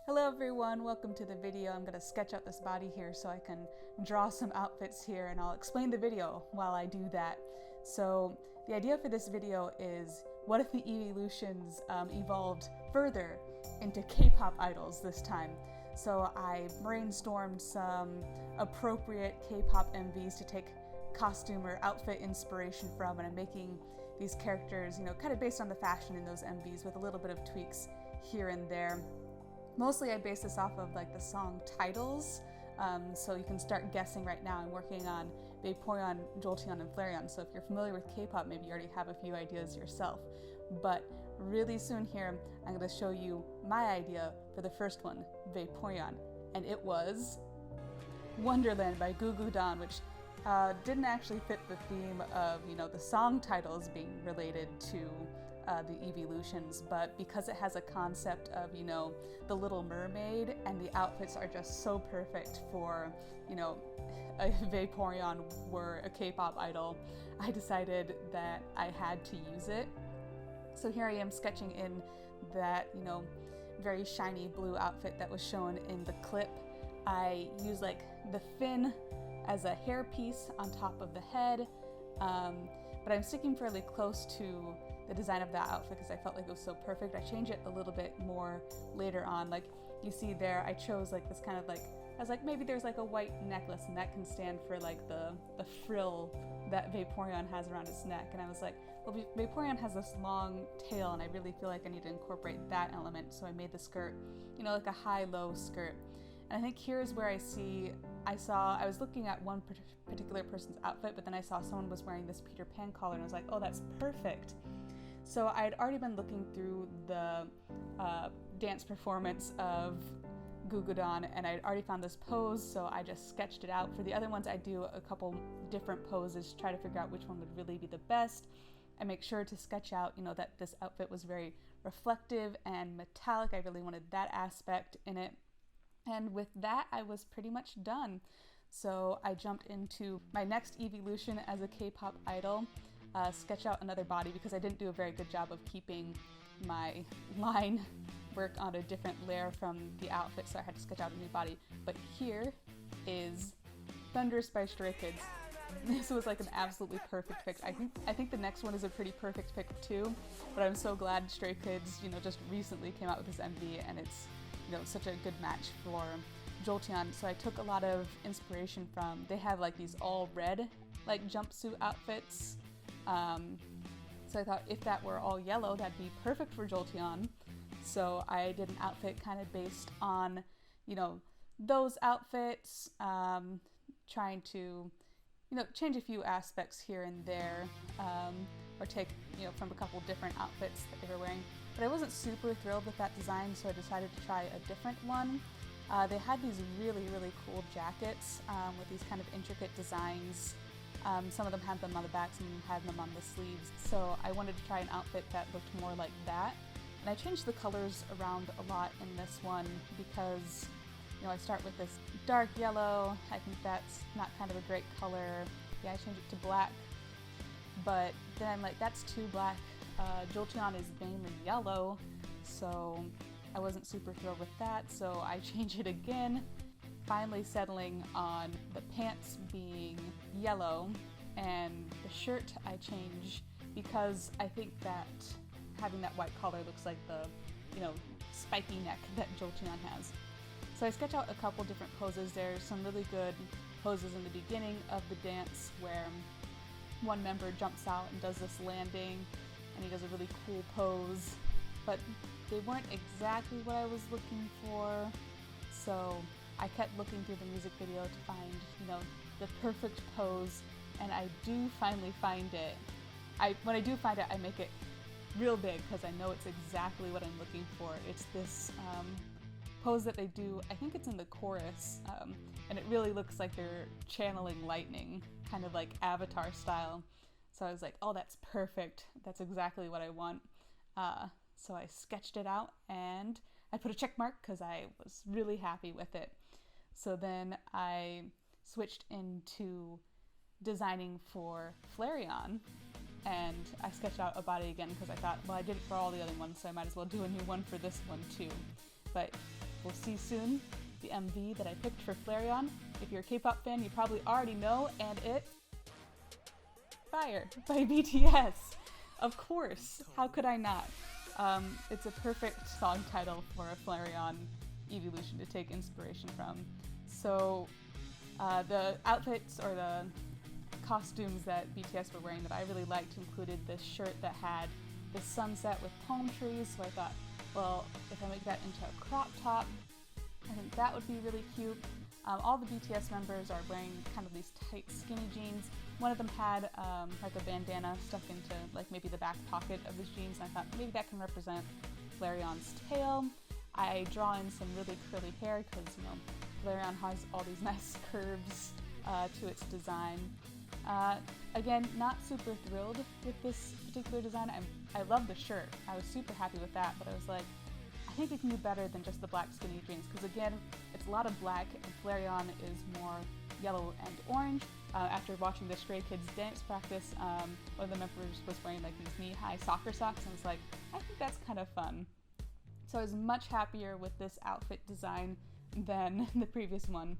Hello everyone, welcome to the video. I'm going to sketch out this body here so I can draw some outfits here, and I'll explain the video while I do that. So the idea for this video is, what if the EEVEELUTIONS evolved further into K-pop idols this time? So I brainstormed some appropriate K-pop MVs to take costume or outfit inspiration from, and I'm making these characters, kind of based on the fashion in those MVs with a little bit of tweaks here and there. Mostly I base this off of the song titles, so you can start guessing right now. I'm working on Vaporeon, Jolteon, and Flareon, so if you're familiar with K-pop, maybe you already have a few ideas yourself. But really soon here, I'm going to show you my idea for the first one, Vaporeon, and it was Wonderland by Goo Goo Dolls, which didn't actually fit the theme of, the song titles being related to the EEVEELUTIONS, but because it has a concept of, the Little Mermaid, and the outfits are just so perfect for, a Vaporeon were a K-pop idol, I decided that I had to use it. So here I am sketching in that, very shiny blue outfit that was shown in the clip. I use the fin as a hairpiece on top of the head, but I'm sticking fairly close to the design of that outfit because I felt like it was so perfect. I change it a little bit more later on. Like you see there, I chose this kind of I was maybe there's a white necklace and that can stand for the frill that Vaporeon has around its neck. And I was like, well, Vaporeon has this long tail and I really feel like I need to incorporate that element. So I made the skirt, a high-low skirt. And I think here's where I was looking at one particular person's outfit, but then I saw someone was wearing this Peter Pan collar and I was like, oh, that's perfect. So I had already been looking through the dance performance of Goo Goo Dolls, and I had already found this pose, so I just sketched it out. For the other ones, I do a couple different poses to try to figure out which one would really be the best. I make sure to sketch out, that this outfit was very reflective and metallic. I really wanted that aspect in it. And with that, I was pretty much done. So I jumped into my next evolution as a K-pop idol, sketch out another body because I didn't do a very good job of keeping my line work on a different layer from the outfit, so I had to sketch out a new body. But here is Thunderous by Stray Kids. This was an absolutely perfect pick. I think the next one is a pretty perfect pick too, but I'm so glad Stray Kids, just recently came out with this MV, and it's such a good match for Jolteon. So I took a lot of inspiration from, they have these all red jumpsuit outfits. So I thought if that were all yellow, that'd be perfect for Jolteon. So I did an outfit kind of based on, those outfits, trying to, change a few aspects here and there, or take, from a couple different outfits that they were wearing. But I wasn't super thrilled with that design, so I decided to try a different one. They had these really, really cool jackets with these kind of intricate designs. Some of them had them on the back, some of them had them on the sleeves. So I wanted to try an outfit that looked more like that. And I changed the colors around a lot in this one because, I start with this dark yellow. I think that's not kind of a great color. Yeah, I changed it to black. But then I'm like, that's too black. Jolteon is mainly yellow, so I wasn't super thrilled with that, so I changed it again, finally settling on the pants being yellow, and the shirt I changed because I think that having that white collar looks like the, spiky neck that Jolteon has. So I sketch out a couple different poses. There's some really good poses in the beginning of the dance where one member jumps out and does this landing, and he does a really cool pose, but they weren't exactly what I was looking for, so I kept looking through the music video to find, the perfect pose, and I do finally find it. When I do find it, I make it real big because I know it's exactly what I'm looking for. It's this pose that they do, I think it's in the chorus, and it really looks like they're channeling lightning, kind of like Avatar style. So I was like, oh, that's perfect. That's exactly what I want. So I sketched it out and I put a check mark because I was really happy with it. So then I switched into designing for Flareon, and I sketched out a body again because I thought, well, I did it for all the other ones, so I might as well do a new one for this one too. But we'll see soon. The MV that I picked for Flareon. If you're a K-pop fan, you probably already know, and it's Fire by BTS. Of course, how could I not? It's a perfect song title for a Flareon evolution to take inspiration from. So the outfits or the costumes that BTS were wearing that I really liked included this shirt that had this sunset with palm trees, so I thought, well, if I make that into a crop top, I think that would be really cute. All the BTS members are wearing kind of these tight skinny jeans. One of them had like a bandana stuck into like maybe the back pocket of his jeans, and I thought maybe that can represent Flareon's tail. I draw in some really curly hair because, you know, Flareon has all these nice curves to its design. Again, not super thrilled with this particular design. I love the shirt. I was super happy with that, but I was like, I think it can do better than just the black skinny jeans, because again, it's a lot of black and Flareon is more yellow and orange. After watching the Stray Kids dance practice, one of the members was wearing like these knee-high soccer socks, and I was like, I think that's kind of fun. So I was much happier with this outfit design than the previous one.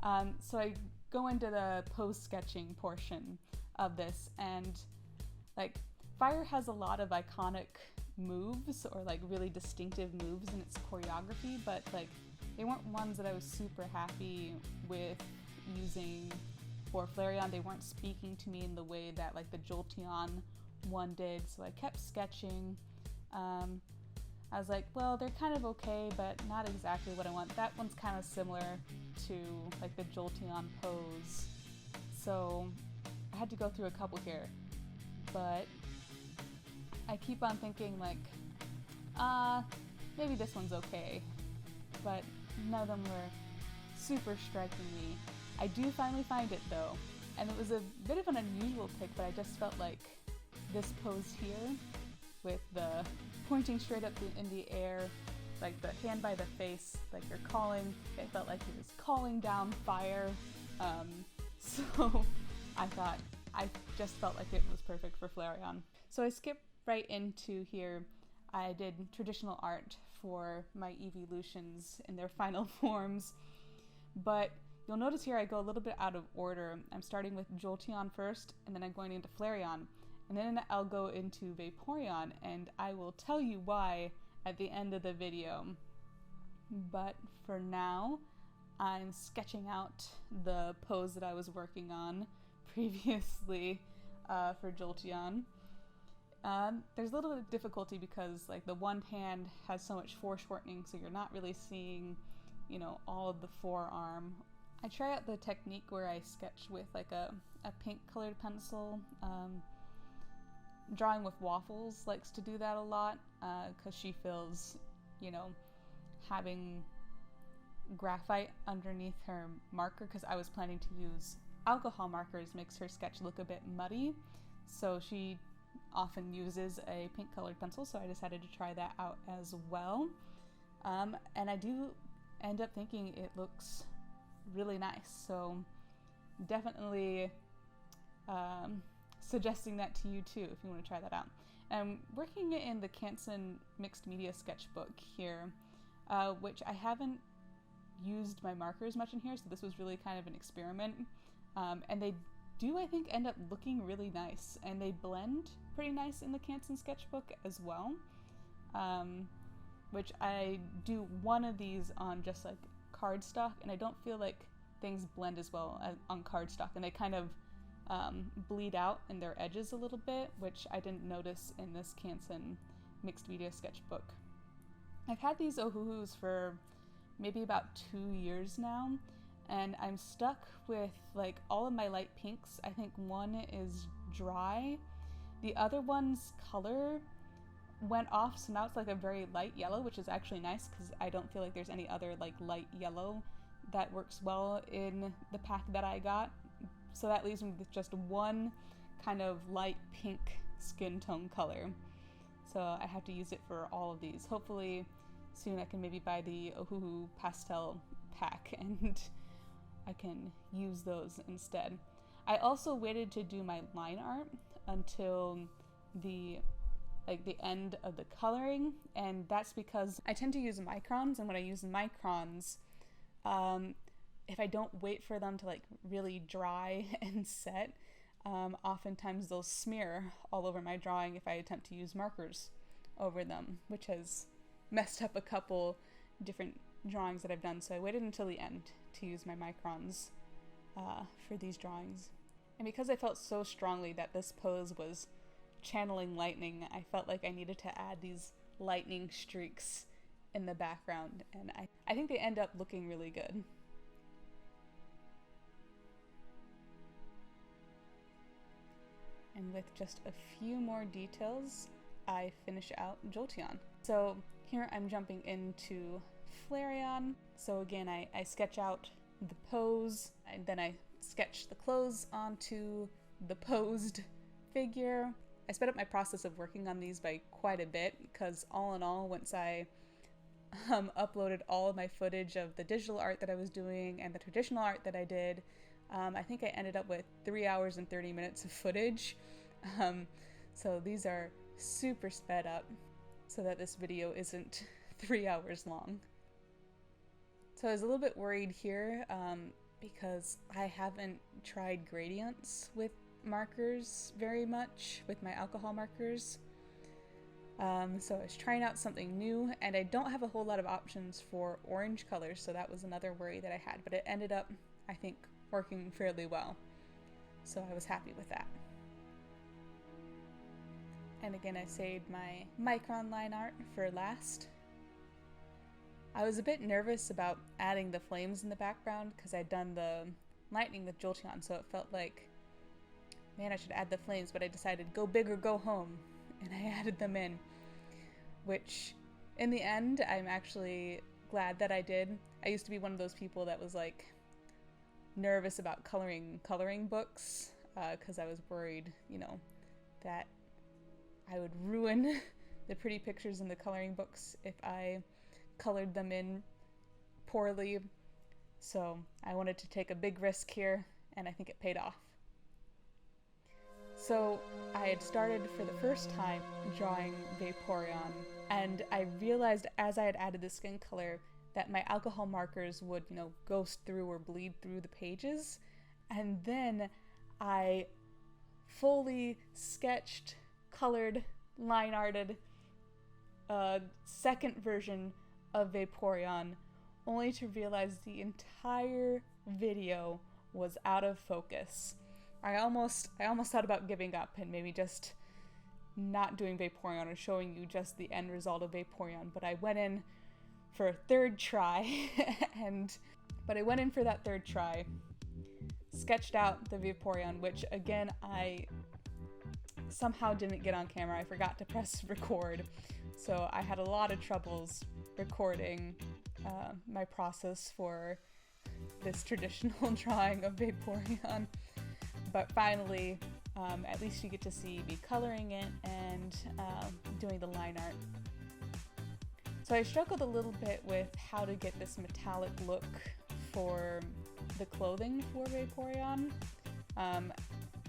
So I go into the pose sketching portion of this, and like Fire has a lot of iconic moves or like really distinctive moves in its choreography, but like they weren't ones that I was super happy with using for Flareon. They weren't speaking to me in the way that like the Jolteon one did, so I kept sketching. I was like, well, they're kind of okay, but not exactly what I want. That one's kind of similar to like the Jolteon pose, so I had to go through a couple here, but I keep on thinking like, maybe this one's okay, but none of them were super striking me. I do finally find it though, and it was a bit of an unusual pick, but I just felt like this pose here with the pointing straight up in the air, like the hand by the face, like you're calling, it felt like he was calling down fire. So I thought, I just felt like it was perfect for Flareon. So I skipped right into here. I did traditional art for my EEVEELUTIONS in their final forms, but you'll notice here I go a little bit out of order. I'm starting with Jolteon first, and then I'm going into Flareon, and then I'll go into Vaporeon, and I will tell you why at the end of the video. But for now, I'm sketching out the pose that I was working on previously for Jolteon. There's a little bit of difficulty because like the one hand has so much foreshortening, so you're not really seeing, you know, all of the forearm. I try out the technique where I sketch with like a pink colored pencil. Drawing with Waffles likes to do that a lot because she feels, you know, having graphite underneath her marker, because I was planning to use alcohol markers, makes her sketch look a bit muddy, so she often uses a pink colored pencil, so I decided to try that out as well. And I do end up thinking it looks really nice, so definitely suggesting that to you too if you want to try that out. I'm working in the Canson Mixed Media Sketchbook here, which I haven't used my markers much in here, so this was really kind of an experiment. And they do, I think, end up looking really nice, and they blend pretty nice in the Canson Sketchbook as well, which I do one of these on just like cardstock, and I don't feel like things blend as well as on cardstock, and they kind of bleed out in their edges a little bit, which I didn't notice in this Canson Mixed Media Sketchbook. I've had these Ohuhus for maybe about 2 years now, and I'm stuck with like all of my light pinks. I think one is dry, the other one's color went off, so now it's like a very light yellow, which is actually nice because I don't feel like there's any other like light yellow that works well in the pack that I got. So that leaves me with just one kind of light pink skin tone color. So I have to use it for all of these. Hopefully soon I can maybe buy the Ohuhu pastel pack and I can use those instead. I also waited to do my line art until the like the end of the coloring, and that's because I tend to use microns, and when I use microns, if I don't wait for them to like really dry and set, oftentimes they'll smear all over my drawing if I attempt to use markers over them, which has messed up a couple different drawings that I've done. So I waited until the end to use my microns for these drawings. And because I felt so strongly that this pose was channeling lightning, I felt like I needed to add these lightning streaks in the background, and I think they end up looking really good. And with just a few more details, I finish out Jolteon. So here I'm jumping into Flareon. So again, I sketch out the pose, and then I sketch the clothes onto the posed figure. I sped up my process of working on these by quite a bit, because all in all, once I uploaded all of my footage of the digital art that I was doing and the traditional art that I did, I think I ended up with 3 hours and 30 minutes of footage. So these are super sped up so that this video isn't 3 hours long. So I was a little bit worried here because I haven't tried gradients with markers very much, with my alcohol markers. So I was trying out something new, and I don't have a whole lot of options for orange colors, so that was another worry that I had, but it ended up, I think, working fairly well. So I was happy with that. And again, I saved my micron line art for last. I was a bit nervous about adding the flames in the background because I'd done the lightning with Jolteon, so it felt like, man, I should add the flames, but I decided go big or go home, and I added them in, which in the end, I'm actually glad that I did. I used to be one of those people that was like nervous about coloring books because I was worried, you know, that I would ruin the pretty pictures in the coloring books if I colored them in poorly. So I wanted to take a big risk here, and I think it paid off. So I had started for the first time drawing Vaporeon, and I realized as I had added the skin color that my alcohol markers would, you know, ghost through or bleed through the pages. And then I fully sketched, colored, line arted a second version of Vaporeon, only to realize the entire video was out of focus. I almost thought about giving up and maybe just not doing Vaporeon or showing you just the end result of Vaporeon, but I went in for a third try, but I went in for that third try, sketched out the Vaporeon, which again, I somehow didn't get on camera. I forgot to press record, so I had a lot of troubles recording my process for this traditional drawing of Vaporeon. But finally, at least you get to see me coloring it and doing the line art. So I struggled a little bit with how to get this metallic look for the clothing for Vaporeon.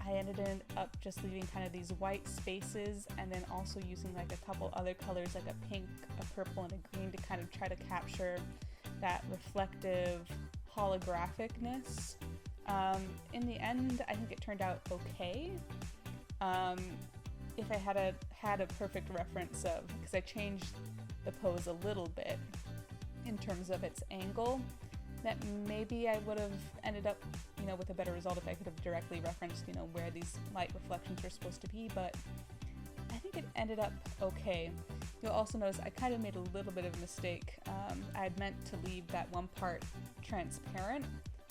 I ended up just leaving kind of these white spaces, and then also using like a couple other colors like a pink, a purple, and a green to kind of try to capture that reflective holographicness. In the end, I think it turned out okay. If I had a perfect reference of, because I changed the pose a little bit in terms of its angle, that maybe I would have ended up, you know, with a better result if I could have directly referenced, you know, where these light reflections were supposed to be, but I think it ended up okay. You'll also notice I kind of made a little bit of a mistake. I had meant to leave that one part transparent,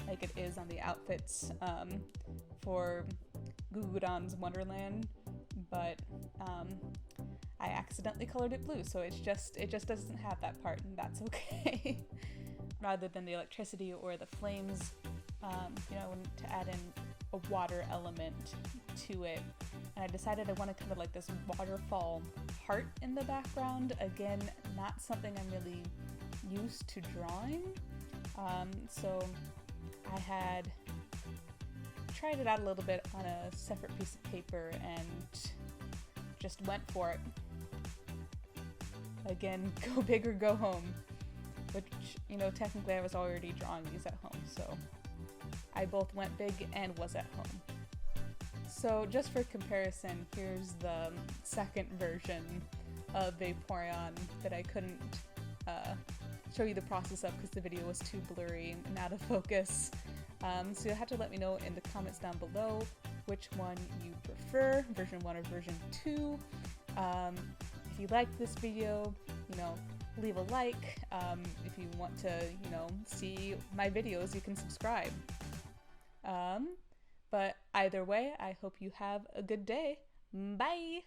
like it is on the outfits for Gugudon's Wonderland, but I accidentally colored it blue, so it just doesn't have that part, and that's okay. Rather than the electricity or the flames, you know, I wanted to add in a water element to it, and I decided I wanted kind of like this waterfall heart in the background. Again, not something I'm really used to drawing, so I had tried it out a little bit on a separate piece of paper and just went for it. Again, go big or go home. Which, you know, technically I was already drawing these at home, so I both went big and was at home. So just for comparison, here's the second version of Vaporeon that I couldn't show you the process of because the video was too blurry and out of focus. So you'll have to let me know in the comments down below which one you prefer, version 1 or version 2. If you liked this video, you know, leave a like. If you want to, you know, see my videos, you can subscribe. But either way, I hope you have a good day. Bye!